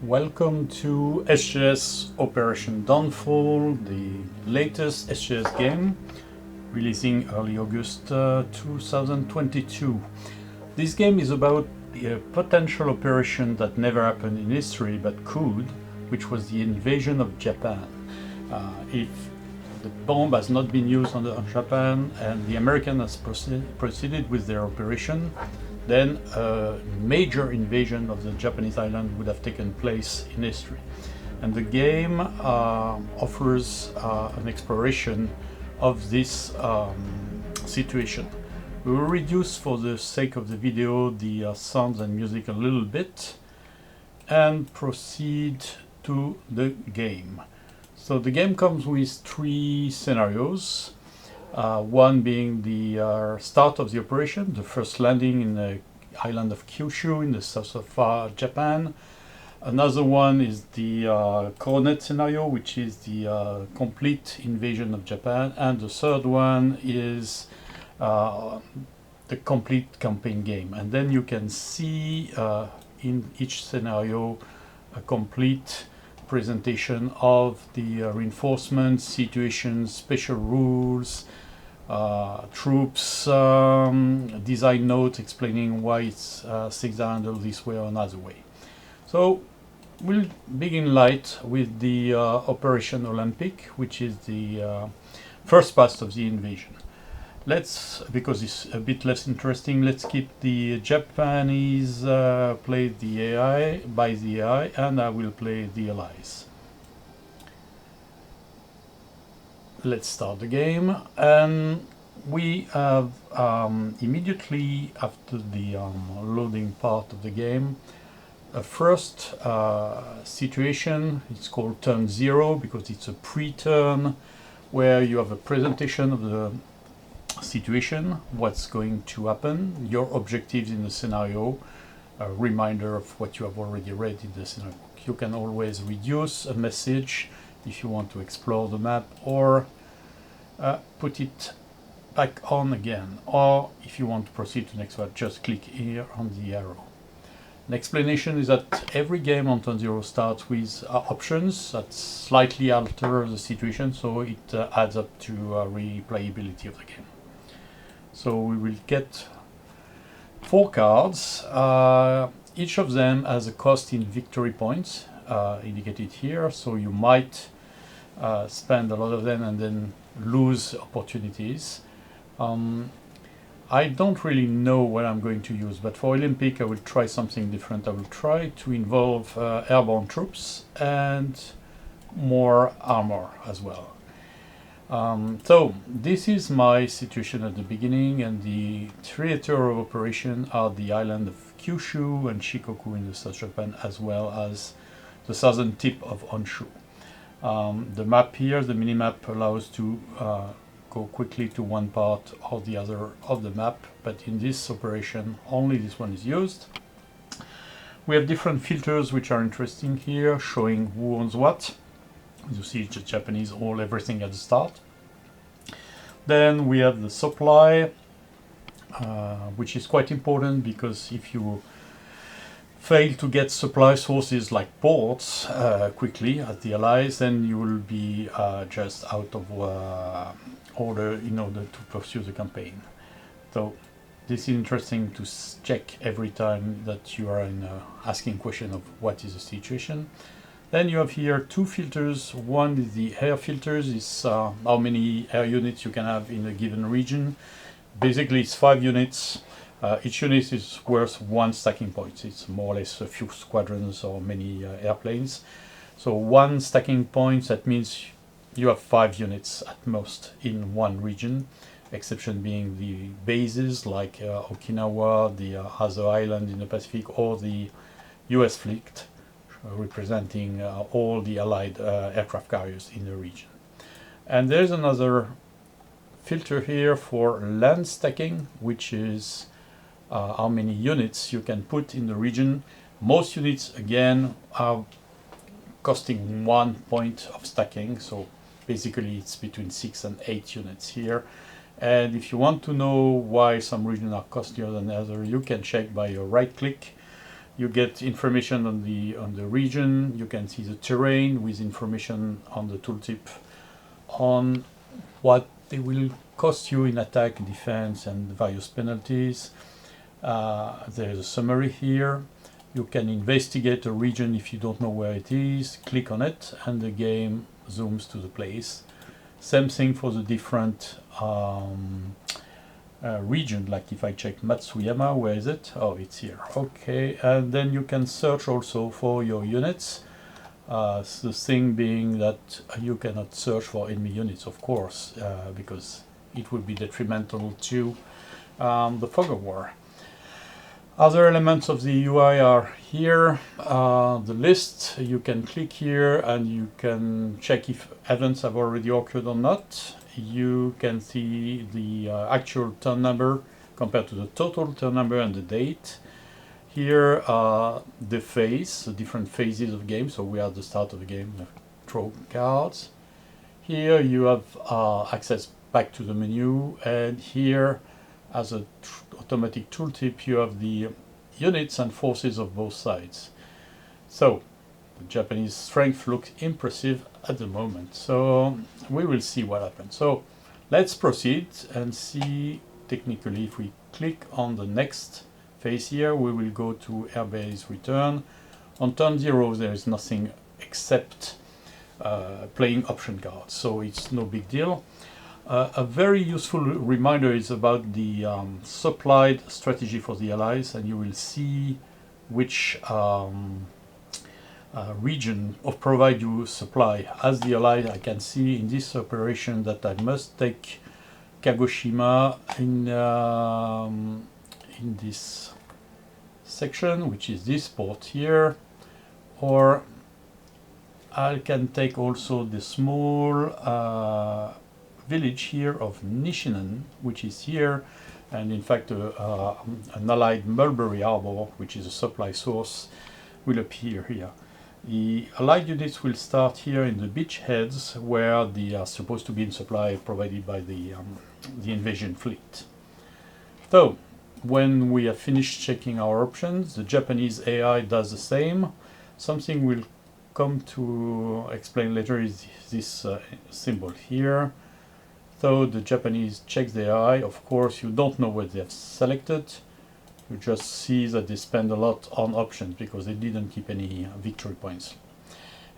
Welcome to SGS Operation Downfall, the latest SGS game, releasing early August 2022. This game is about a potential operation that never happened in history but could, which was the invasion of Japan. If the bomb has not been used on Japan and the American has proceeded with their operation, then a major invasion of the Japanese island would have taken place in history. And the game offers an exploration of this situation. We will reduce, for the sake of the video, the sounds and music a little bit and proceed to the game. So the game comes with three scenarios. One being the start of the operation, the first landing in the island of Kyushu in the south of Japan. Another one is the coordinate scenario, which is the complete invasion of Japan. And the third one is the complete campaign game. And then you can see in each scenario a complete presentation of the reinforcements, situations, special rules, troops, design notes explaining why it's things are handled this way or another way. So we'll begin light with the Operation Olympic, which is the first part of the invasion. Because it's a bit less interesting, let's keep the Japanese played the AI by the AI, and I will play the allies. Let's start the game, and we have immediately after the loading part of the game a first situation. It's called turn 0 because it's a pre-turn where you have a presentation of the situation, what's going to happen, your objectives in the scenario, a reminder of what you have already read in the scenario. You can always reduce a message if you want to explore the map, or put it back on again, or if you want to proceed to the next one, just click here on the arrow. An explanation is that every game on turn 0 starts with options that slightly alter the situation, so it adds up to replayability of the game. So we will get 4 cards. Each of them has a cost in victory points indicated here, so you might spend a lot of them and then lose opportunities. I don't really know what I'm going to use, but for Olympic I will try something different. I will try to involve airborne troops and more armor as well. So this is my situation at the beginning, and the theater of operation are the island of Kyushu and Shikoku in the South Japan, as well as the southern tip of Honshu. The map here, the mini-map, allows to go quickly to one part or the other of the map, but in this operation only this one is used. We have different filters which are interesting here, showing who owns what. You see the Japanese hold everything at the start. Then we have the supply, which is quite important, because if you fail to get supply sources like ports quickly at the allies, then you will be just out of order in order to pursue the campaign. So this is interesting to check every time that you are asking question of what is the situation. Then you have here 2 filters. One is the air filters, is how many air units you can have in a given region. Basically it's 5 units. Each unit is worth 1 stacking point. It's more or less a few squadrons or many airplanes. So 1 stacking point, that means you have 5 units at most in one region, exception being the bases like Okinawa, the other island in the Pacific, or the US fleet, representing all the allied aircraft carriers in the region. And there's another filter here for land stacking, which is how many units you can put in the region. Most units, again, are costing 1 point of stacking, so basically it's between 6 and 8 units here. And if you want to know why some regions are costlier than others, you can check by your right click You get information on the region. You can see the terrain with information on the tooltip on what they will cost you in attack, defense, and various penalties. There's a summary here. You can investigate a region if you don't know where it is. Click on it, and the game zooms to the place. Same thing for the different region, like if I check Matsuyama, where is it? Oh, it's here. Okay, and then you can search also for your units. The thing being that you cannot search for enemy units, of course, because it would be detrimental to the fog of war. Other elements of the UI are here. The list, you can click here and you can check if events have already occurred or not. You can see the actual turn number compared to the total turn number and the date. Here the phase, the different phases of game. So we are at the start of the game, draw cards. Here you have access back to the menu, and here as a automatic tooltip you have the units and forces of both sides. So the Japanese strength looks impressive at the moment, so we will see what happens. So let's proceed and see technically. If we click on the next phase here, we will go to airbase return. On turn 0 there is nothing except playing option cards, so it's no big deal. A very useful reminder is about the supplied strategy for the allies, and you will see which region of provide you supply. As the ally, I can see in this operation that I must take Kagoshima in this section, which is this port here, or I can take also the small village here of Nichinan, which is here, and in fact an allied mulberry arbor, which is a supply source, will appear here. The allied units will start here in the beachheads, where they are supposed to be in supply provided by the invasion fleet. So when we have finished checking our options, the Japanese AI does the same. Something we'll come to explain later is this symbol here. So the Japanese checks the AI. Of course, you don't know what they have selected. You just see that they spend a lot on options because they didn't keep any victory points.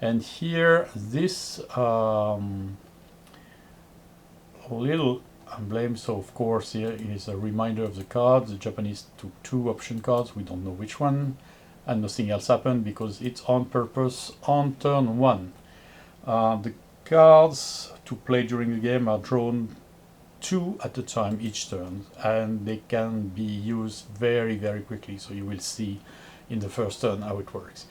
And here, this little emblem, so of course here is a reminder of the cards. The Japanese took 2 option cards, we don't know which one, and nothing else happened because it's on purpose on turn 1. The cards to play during the game are drawn 2 at a time each turn, and they can be used very quickly, so you will see in the first turn how it works.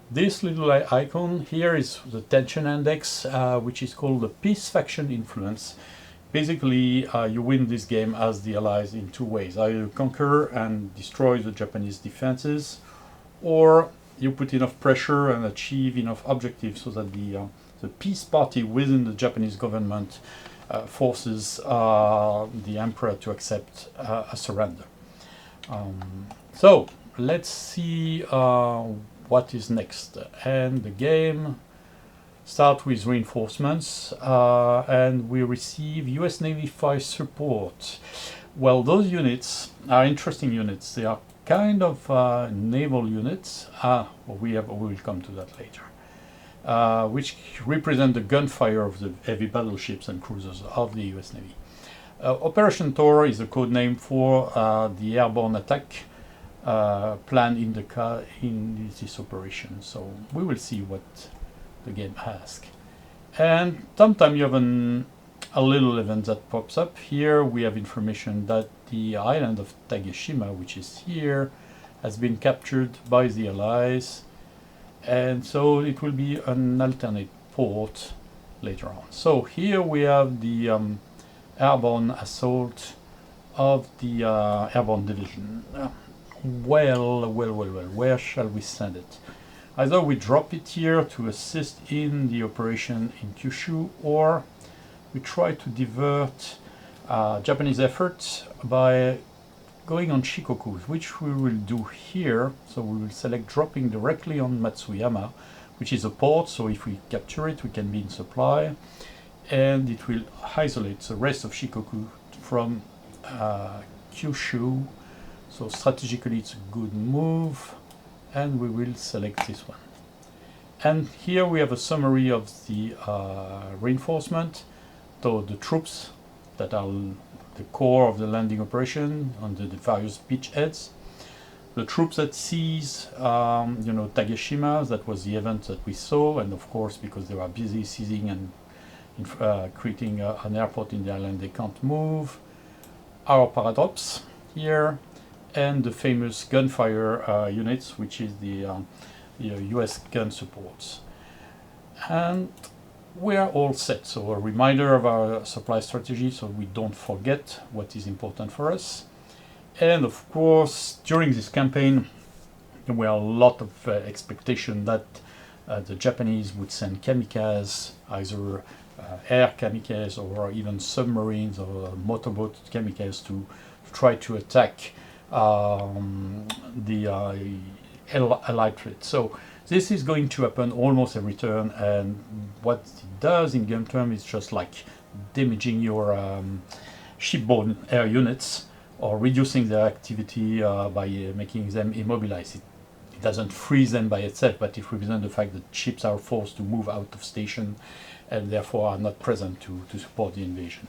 This little icon here is the tension index, which is called the peace faction influence. Basically you win this game as the allies in 2 ways: either you conquer and destroy the Japanese defenses, or you put enough pressure and achieve enough objectives so that the peace party within the Japanese government forces the emperor to accept a surrender. So let's see what is next. And the game starts with reinforcements, and we receive US Navy fire support. Well, those units are interesting units. They are kind of naval units. We will come to that later. Which represent the gunfire of the heavy battleships and cruisers of the US Navy. Operation Thor is a code name for the airborne attack plan in this operation. So we will see what the game asks. And sometimes you have a little event that pops up. Here we have information that the island of Kagoshima, which is here, has been captured by the Allies, and so it will be an alternate port later on. So here we have the airborne assault of the airborne division. Well, where shall we send it? Either we drop it here to assist in the operation in Kyushu, or we try to divert Japanese efforts by going on Shikoku, which we will do here. So we will select dropping directly on Matsuyama, which is a port, so if we capture it, we can be in supply, and it will isolate the rest of Shikoku from Kyushu. So strategically it's a good move, and we will select this one. And here we have a summary of the reinforcement, so the troops that are the core of the landing operation under the various beachheads. The troops that seize, Kagoshima, that was the event that we saw, and of course, because they were busy seizing and creating an airport in the island, they can't move. Our paradox here, and the famous gunfire units, which is the US gun supports. And we are all set. So a reminder of our supply strategy, so we don't forget what is important for us. And of course, during this campaign, there were a lot of expectation that the Japanese would send kamikazes, either air kamikazes or even submarines or motorboat kamikazes to try to attack the Allied fleet. So this is going to happen almost every turn, and what it does in game term is just like damaging your shipborne air units or reducing their activity by making them immobilized. It doesn't freeze them by itself, but it represents the fact that ships are forced to move out of station and therefore are not present to support the invasion.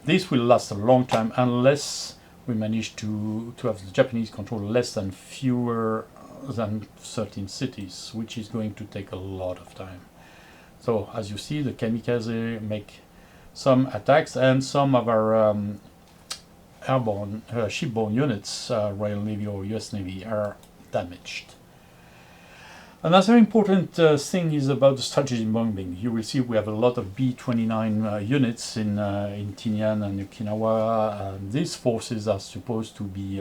This will last a long time unless we manage to have the Japanese control fewer than 13 cities, which is going to take a lot of time. So as you see, the kamikaze make some attacks, and some of our airborne, shipborne units, Royal Navy or US Navy, are damaged. Another important thing is about the strategy bombing. You will see we have a lot of B-29 units in Tinian and Okinawa. These forces are supposed to be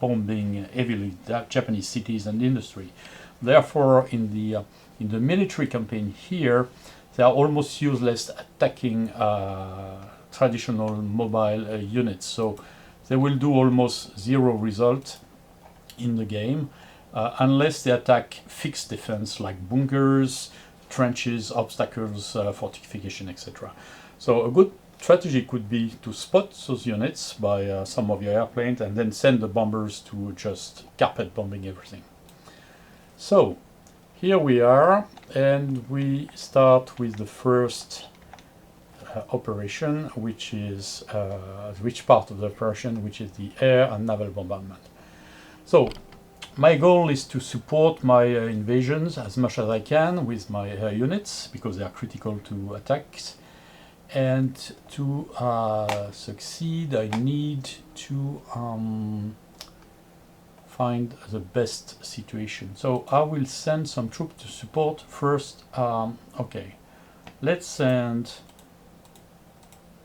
bombing heavily Japanese cities and industry. Therefore, in the military campaign here, they are almost useless attacking traditional mobile units. So they will do almost zero result in the game. Unless they attack fixed defense like bunkers, trenches, obstacles, fortification, etc. So a good strategy could be to spot those units by some of your airplanes and then send the bombers to just carpet bombing everything. So here we are, and we start with the first operation, which is which part of the operation, which is the air and naval bombardment. So my goal is to support my invasions as much as I can with my air units, because they are critical to attacks. And to succeed, I need to find the best situation. So I will send some troops to support first. Okay, let's send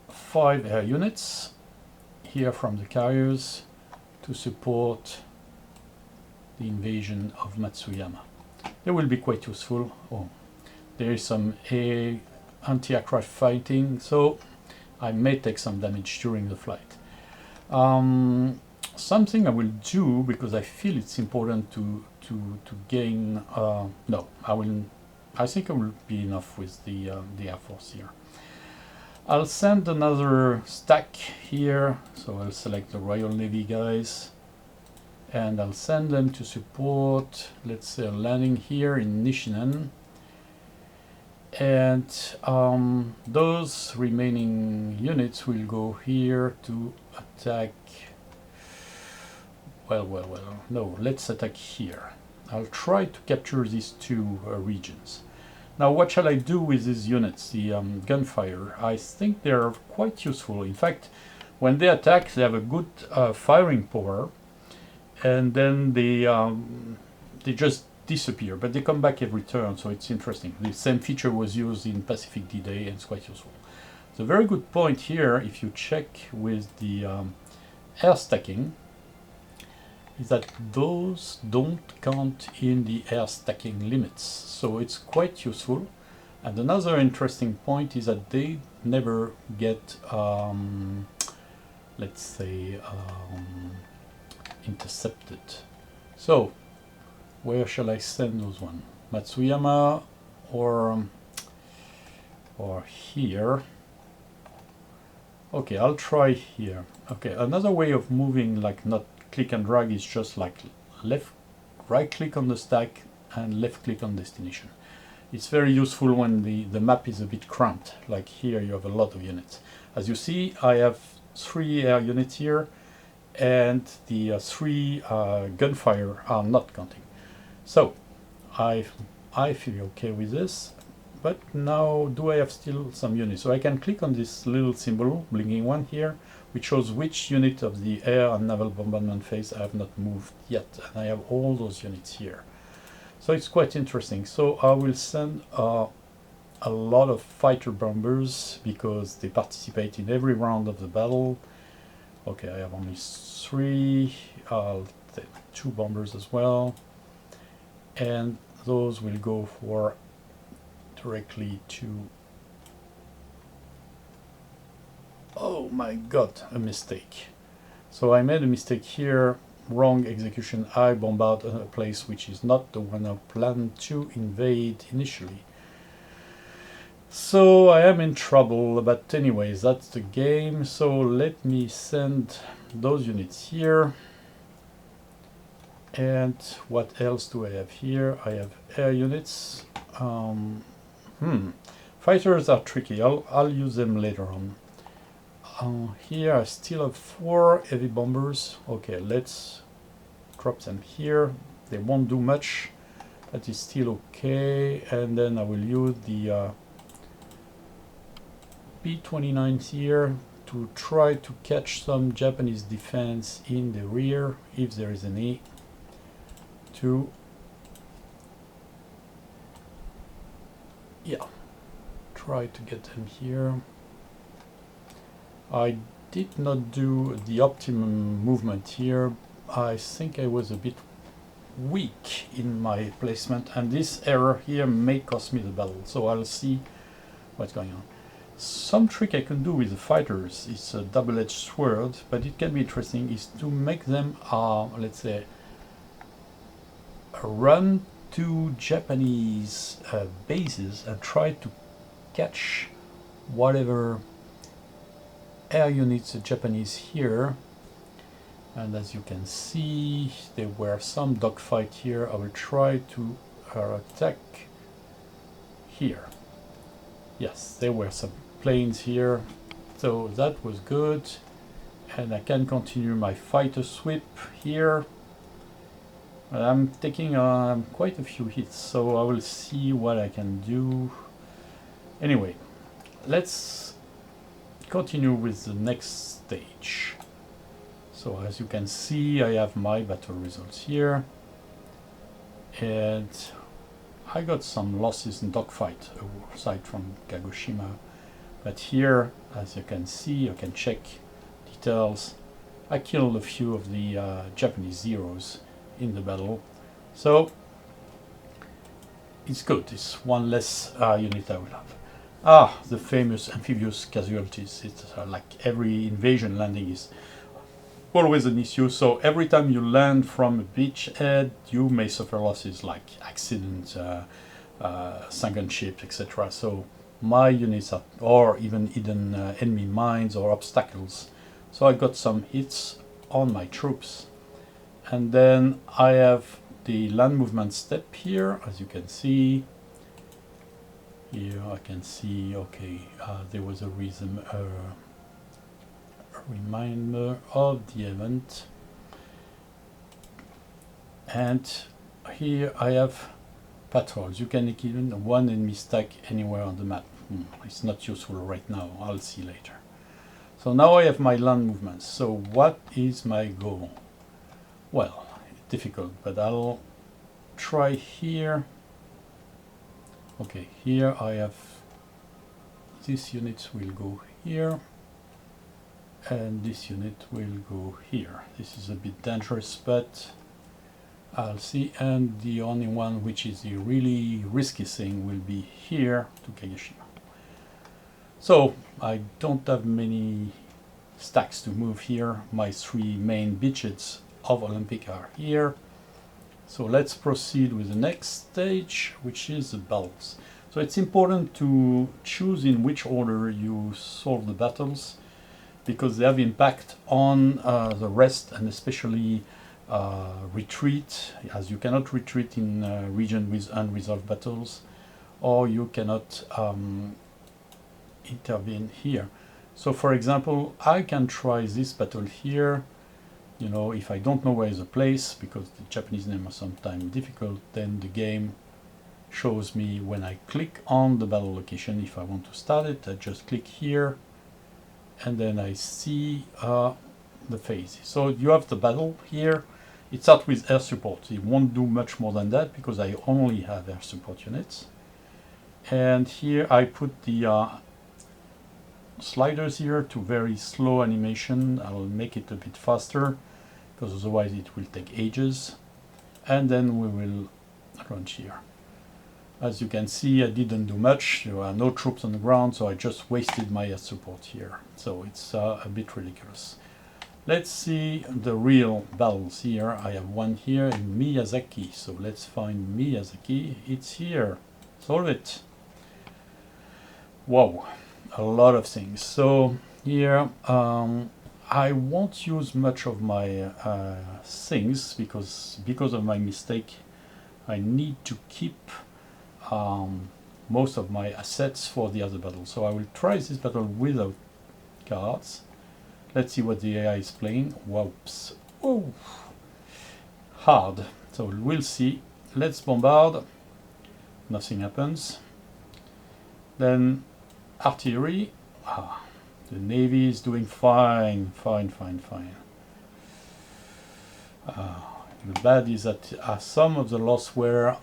5 air units here from the carriers to support the invasion of Matsuyama. They will be quite useful. Oh, there is some anti-aircraft fighting, so I may take some damage during the flight. Something I will do, because I feel it's important to gain. No, I think I will be enough with the Air Force here. I'll send another stack here, so I'll select the Royal Navy guys, and I'll send them to support, let's say, a landing here in Nichinan. And those remaining units will go here to attack. No, let's attack here. I'll try to capture these 2 regions. Now, what shall I do with these units, the gunfire? I think they're quite useful. In fact, when they attack, they have a good firing power, and then they just disappear, but they come back every turn, so it's interesting. The same feature was used in Pacific D-Day, and it's quite useful. The very good point here, if you check with the air stacking, is that those don't count in the air stacking limits, so it's quite useful. And another interesting point is that they never get let's say, intercepted. So, where shall I send those one? Matsuyama or here? Okay, I'll try here. Okay, another way of moving, like not click and drag, is just like right click on the stack and left click on destination. It's very useful when the map is a bit cramped, like here you have a lot of units. As you see, I have 3 air units here, and the 3 gunfire are not counting. So I feel okay with this. But now, do I have still some units? So I can click on this little symbol, blinking one here, which shows which unit of the air and naval bombardment phase I have not moved yet. And I have all those units here. So it's quite interesting. So I will send a lot of fighter bombers because they participate in every round of the battle. Okay, I have only 3. I'll take 2 bombers as well. And those will go for directly to... Oh my god, a mistake. So I made a mistake here, wrong execution. I bombard a place which is not the one I planned to invade initially. So I am in trouble, but anyways, that's the game. So let me send those units here. And what else do I have here? I have air units. Fighters are tricky. I'll use them later on. Here I still have 4 heavy bombers. Okay, let's drop them here. They won't do much. That is still okay. And then I will use the P-29s here to try to catch some Japanese defense in the rear, if there is any, to try to get them here. I did not do the optimum movement here. I think I was a bit weak in my placement, and this error here may cost me the battle, so I'll see what's going on. Some trick I can do with the fighters, it's a double-edged sword, but it can be interesting, is to make them, let's say, run to Japanese bases and try to catch whatever air units the Japanese here. And as you can see, there were some dogfight here. I will try to attack here. Yes, there were some planes here, so that was good. And I can continue my fighter sweep here. I'm taking quite a few hits, so I will see what I can do. Anyway, let's continue with the next stage. So as you can see, I have my battle results here, and I got some losses in dogfight aside from Kagoshima, but here, as you can see, you can check details. I killed a few of the Japanese Zeros in the battle, so it's good. It's one less unit I will have. The famous amphibious casualties. It's like every invasion landing is always an issue. So every time you land from a beachhead, you may suffer losses like accidents, sunken ships, etc. So my units are, or even hidden enemy mines or obstacles. So I got some hits on my troops. And then I have the land movement step here, as you can see. Here I can see, okay, there was a reason, a reminder of the event. And here I have patrols. You can even one enemy stack anywhere on the map. It's not useful right now, I'll see later. So now I have my land movements. So what is my goal? Well, difficult, but I'll try here. Okay, here I have this unit will go here, and this unit will go here. This is a bit dangerous, but I'll see. And the only one which is the really risky thing will be here to Kagoshima. So I don't have many stacks to move here. My 3 main beaches of Olympic are here. So let's proceed with the next stage, which is the battles. So it's important to choose in which order you solve the battles, because they have impact on the rest, and especially retreat, as you cannot retreat in a region with unresolved battles, or you cannot intervene here. So for example, I can try this battle here. You know, if I don't know where is the place, because the Japanese names are sometimes difficult, then the game shows me when I click on the battle location. If I want to start it, I just click here, and then I see the phases. So you have the battle here. It starts with air support. It won't do much more than that because I only have air support units. And here I put the sliders here to very slow animation. I will make it a bit faster because otherwise it will take ages. And then we will launch here. As you can see, I didn't do much. There are no troops on the ground, so I just wasted my air support here. So it's a bit ridiculous. Let's see the real battles here. I have one here in Miyazaki. So let's find Miyazaki. It's here. Solve it. Wow, a lot of things. So here I won't use much of my things because of my mistake. I need to keep most of my assets for the other battle. So I will try this battle without cards. Let's see what the AI is playing. Whoops. Oh, hard. So we'll see. Let's bombard. Nothing happens. Then artillery. The Navy is doing fine. The bad is that some of the loss were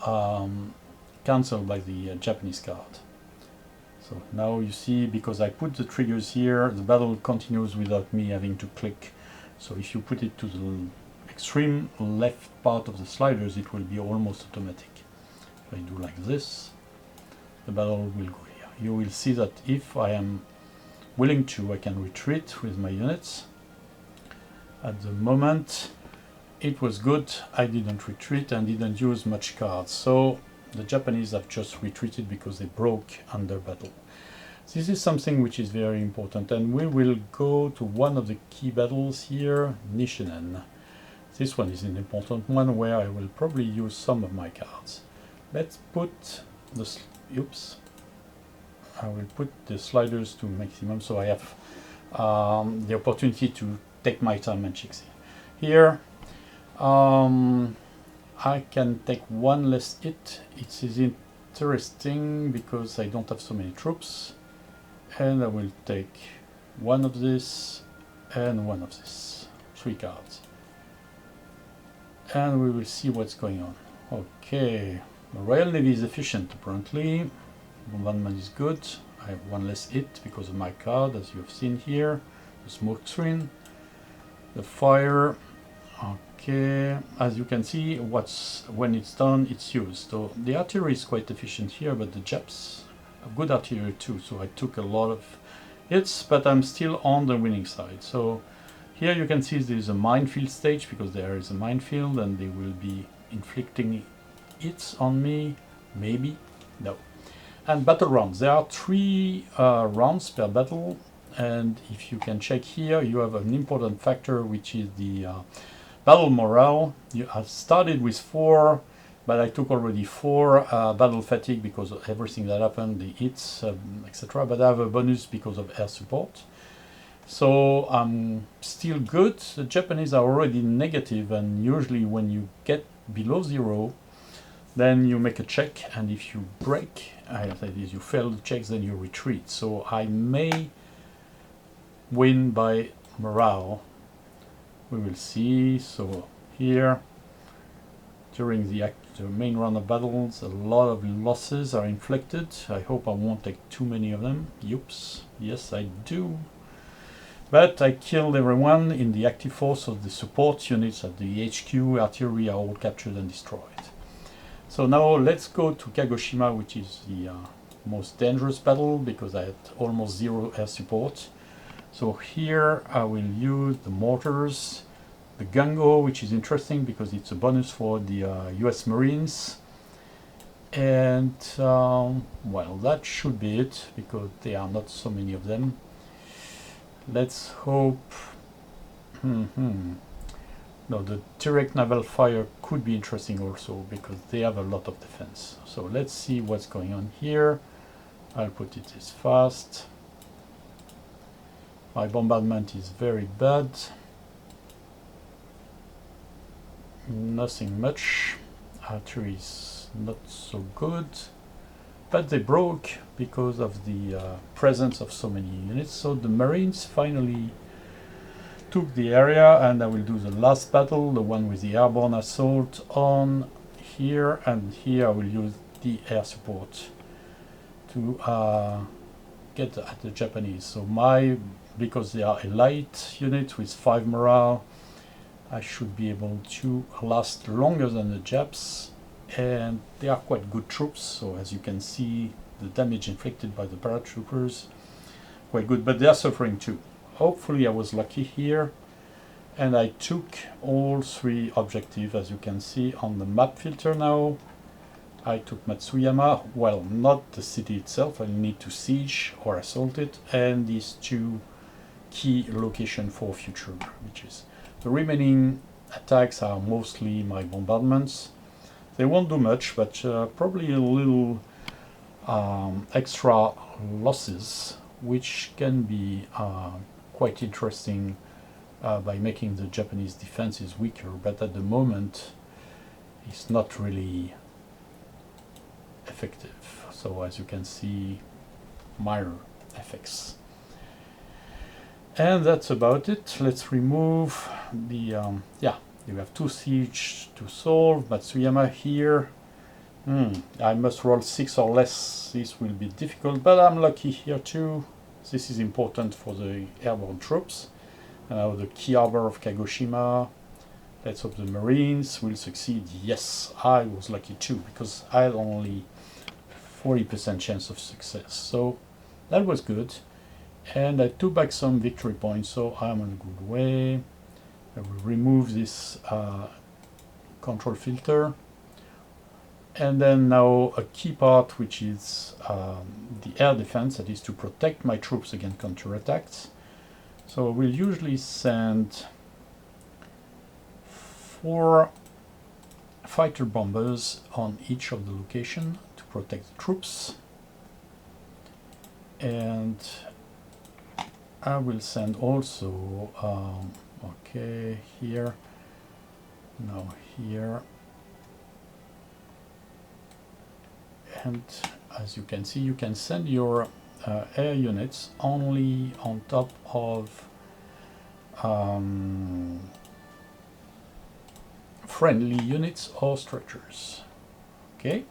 cancelled by the Japanese card. So now you see, because I put the triggers here, the battle continues without me having to click. So if you put it to the extreme left part of the sliders, it will be almost automatic. If I do like this, the battle will go here. You will see that if I am willing to, I can retreat with my units. At the moment, it was good. I didn't retreat and didn't use much cards. So the Japanese have just retreated because they broke under battle. This is something which is very important, and we will go to one of the key battles here, Nichinan. This one is an important one where I will probably use some of my cards. Let's put the I will put the sliders to maximum, so I have the opportunity to take my time and check here. I can take one less hit. It is interesting because I don't have so many troops. And I will take one of this and one of this. 3 cards. And we will see what's going on. Okay. The Royal Navy is efficient apparently. Bombardment is good. I have one less hit because of my card, as you have seen here. The smoke screen. The fire. Okay, as you can see, when it's done, it's used. So the artillery is quite efficient here, but the Japs have good artillery too. So I took a lot of hits, but I'm still on the winning side. So here you can see there is a minefield stage because there is a minefield, and they will be inflicting hits on me. Maybe, no. And battle rounds. There are 3 rounds per battle, and if you can check here, you have an important factor, which is the battle morale. I started with 4, but I took already 4 battle fatigue because of everything that happened, the hits, etc. But I have a bonus because of air support. So I'm still good. The Japanese are already negative, and usually when you get below 0, then you make a check, and if you break, that is, you fail the checks, then you retreat. So I may win by morale. We will see. So here, during the main round of battles, a lot of losses are inflicted. I hope I won't take too many of them. Oops, yes I do. But I killed everyone in the active force, of the support units at the HQ, artillery are all captured and destroyed. So now let's go to Kagoshima, which is the most dangerous battle because I had almost 0 air support. So here I will use the mortars, the gung-ho, which is interesting because it's a bonus for the US Marines. And well, that should be it because there are not so many of them. Let's hope. No, the direct naval fire could be interesting also because they have a lot of defense. So let's see what's going on here. I'll put it as fast. My bombardment is very bad. Nothing much. Artillery is not so good. But they broke because of the presence of so many units. So the Marines finally took the area, and I will do the last battle, the one with the airborne assault on here, and here I will use the air support to get at the Japanese. So because they are a light unit with 5 morale, I should be able to last longer than the Japs, and they are quite good troops. So as you can see, the damage inflicted by the paratroopers quite good, but they are suffering too. Hopefully I was lucky here, and I took all 3 objectives, as you can see on the map filter now. I took Matsuyama, well, not the city itself, I need to siege or assault it, and these 2 key locations for future breaches. The remaining attacks are mostly my bombardments. They won't do much, but probably a little extra losses, which can be quite interesting by making the Japanese defenses weaker, but at the moment it's not really effective. So as you can see, minor effects. And that's about it. Let's remove the yeah, you have 2 siege to solve. Matsuyama here. I must roll 6 or less. This will be difficult, but I'm lucky here too. This is important for the airborne troops. Now the key harbor of Kagoshima. Let's hope the Marines will succeed. Yes, I was lucky too, because I had only 40% chance of success. So that was good. And I took back some victory points, so I'm on a good way. I will remove this control filter. And then now a key part, which is the air defense, that is to protect my troops against counterattacks. So we'll usually send 4 fighter bombers on each of the location to protect the troops. And I will send also, okay, here, now here. And as you can see, you can send your air units only on top of friendly units or structures. Okay.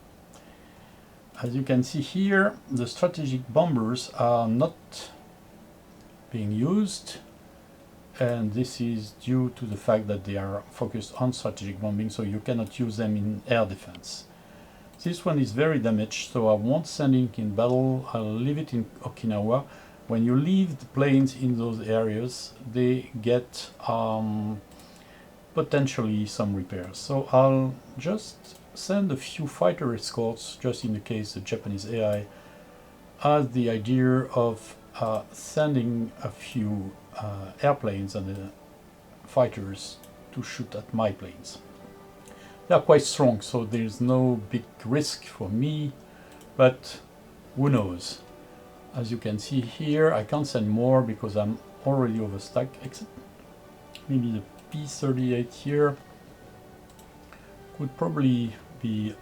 As you can see here, the strategic bombers are not being used, and this is due to the fact that they are focused on strategic bombing, so you cannot use them in air defense. This one is very damaged, so I won't send it in battle. I'll leave it in Okinawa. When you leave the planes in those areas, they get potentially some repairs. So I'll just send a few fighter escorts, just in the case the Japanese AI has the idea of sending a few airplanes and fighters to shoot at my planes. They are quite strong, so there's no big risk for me, but who knows. As you can see here, I can't send more because I'm already overstacked, except maybe the P-38 here could probably be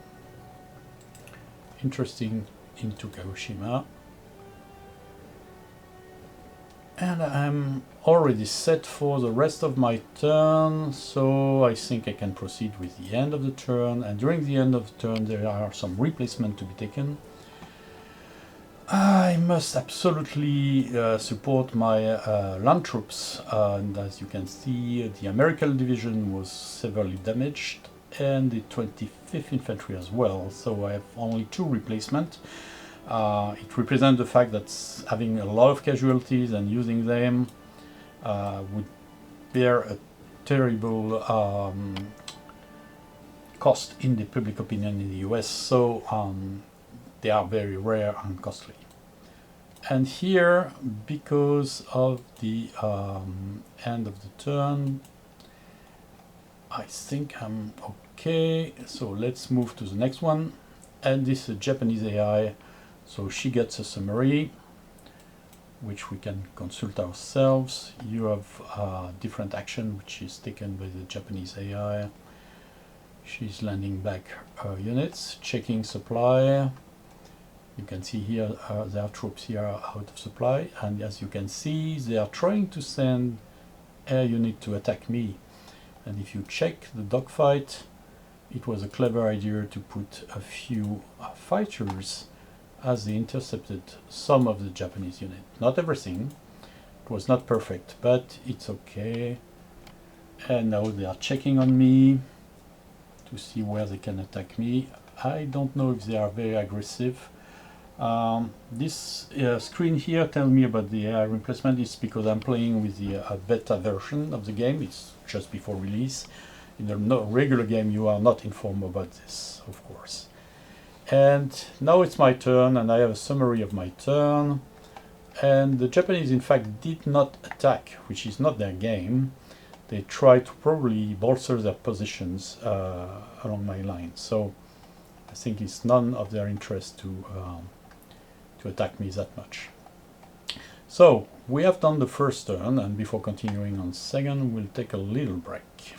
interesting into Kagoshima. And I'm already set for the rest of my turn, so I think I can proceed with the end of the turn. And during the end of the turn, there are some replacements to be taken. I must absolutely support my land troops, and as you can see, the American division was severely damaged, and the 25th Infantry as well, so I have only 2 replacements. It represents the fact that having a lot of casualties and using them would bear a terrible cost in the public opinion in the US, so they are very rare and costly. And here, because of the end of the turn, I think I'm okay. So let's move to the next one. And this is a Japanese AI, so she gets a summary, which we can consult ourselves. You have different action, which is taken by the Japanese AI. She's landing back her units, checking supply. You can see here their troops here are out of supply, and as you can see, they are trying to send air unit to attack me. And if you check the dogfight, it was a clever idea to put a few fighters as they intercepted some of the Japanese unit. Not everything. It was not perfect, but it's okay. And now they are checking on me to see where they can attack me. I don't know if they are very aggressive. This screen here tells me about the AI replacement. It's because I'm playing with the beta version of the game. It's just before release. In the regular game you are not informed about this, of course. And now it's my turn, and I have a summary of my turn. And the Japanese in fact did not attack, which is not their game. They tried to probably bolster their positions along my line. So I think it's none of their interest to attack me that much. So we have done the first turn, and before continuing on second, we'll take a little break.